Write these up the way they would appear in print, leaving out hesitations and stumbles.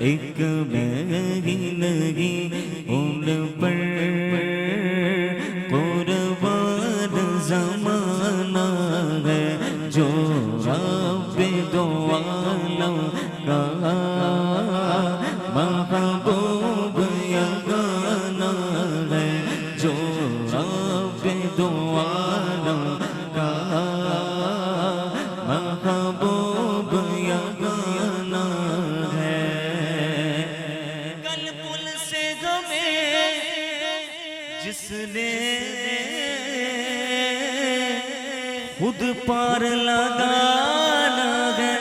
ایک میں نہیں ان پر قربان زمانہ ہے جو رب دو عالم کا محبوب یگانہ ہے جو رب دو عالم کا محبوب یگانہ ہے۔ کل پل سے ہمیں جس نے خود پار لگانا ہے،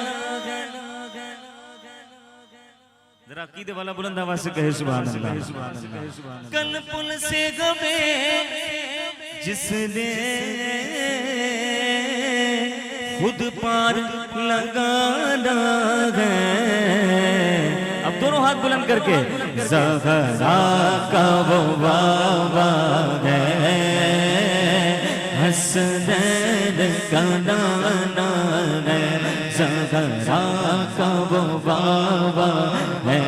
ذرا عقیدے والا بلند آواز سے کہے سبحان اللہ۔ کل پل سے ہمیں جس نے خود پار لگانا ہے، اب دونوں ہاتھ بلند کر کے زہرا کا وہ بابا ہے، حسنین کا نانا ہے، زہرا کا وہ بابا ہے،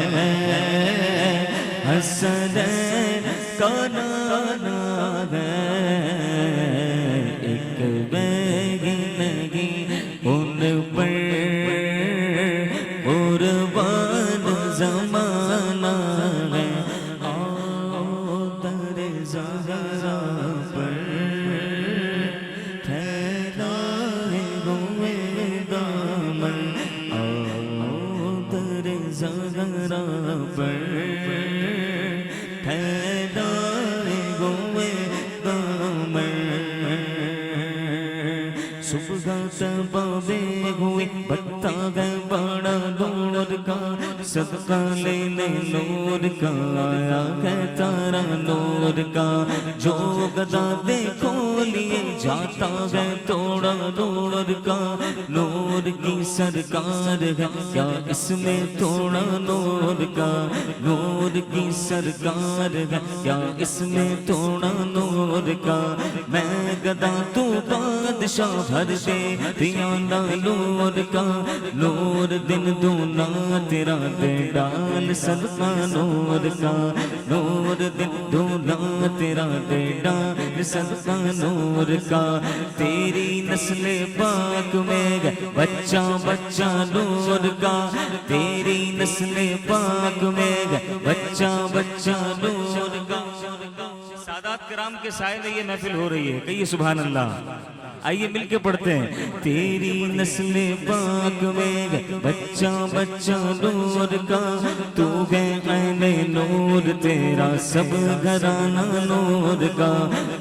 حسنین کا نانا ہے۔ ایک بیگی نہیں ان پر قربان زمانہ ہے، آؤ در زہرا پر پھیلائے ہوئے دامن، آؤ در زہرا پر پھیلائے ہوئے دامن۔ صبح تبابے ہوئی بتا ہے بڑا نور کا، صدقہ لینے نور کا آیا ہے تارا نور کا، جو گدا دیکھو لیے جاتا ہے توڑا نور کا، نور کی سرکار ہے کیا اس میں توڑا نور کا، نور کی سرکار ہے کیا اس میں توڑا نور کا، میں گدا تو بادشاہ بھر دے پیالا نور کا، نور دن دونا تیرا دے ڈال صدقہ نور کا، نور دن دونا تیرا دے ڈال صدقہ نور کا، تیری نسل پاک میں بچہ بچہ نور کا، تیری نسل پاک میں بچہ بچہ نور کا۔ سادات کرام کے سائے میں یہ محفل ہو رہی ہے، کہیے سبحان اللہ۔ آئیے مل کے پڑھتے ہیں، تیری نسل پاک میں بچہ بچہ نور کا، تو ہے عین نور تیرا سب گھرانہ نور کا،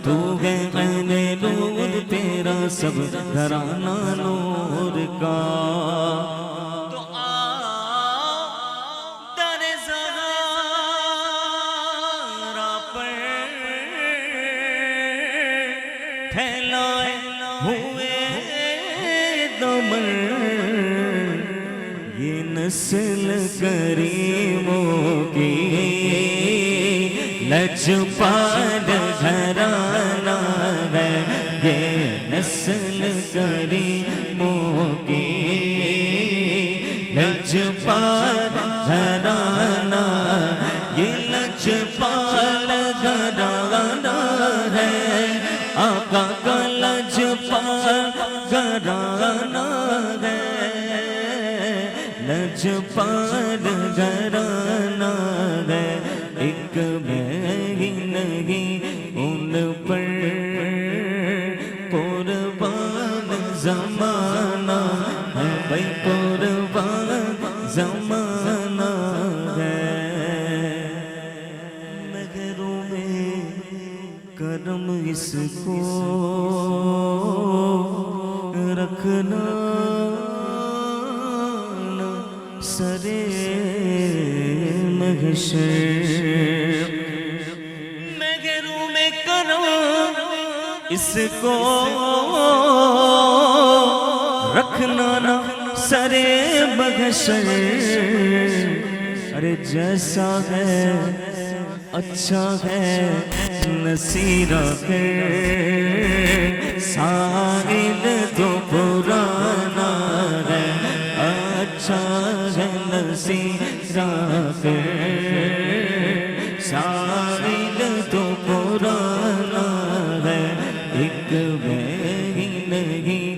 تو ہے عین نور تیرا سب گھرانہ نور کا۔ تو آؤ در زہرا پر پھیلائے ہوئے دمن، یہ نسل کریموں کی لجپال گھرانہ ہے، یہ نسل کریموں کی لجپال گھرانہ، یہ لجپال گھرانہ ہے، آقا کا لجپال گھرانہ ہے، لجپال گھرانہ ہے، ایک میں ہی نہیں ان پر قربان زمانہ ہے، بھائی قربان زمانہ ہے۔ مہروں میں کرم اس کو رکھنا سرے محشر، مہروں میں کرم اس کو رکھنا نہ سرے محشر، ارے جیسا ہے اچھا ہے نصیرہ ہے، سائل تو پرانا ہے، اچھا ہے نصیرہ آخر شامل تو پرانا ہے ایک میں ہی نہیں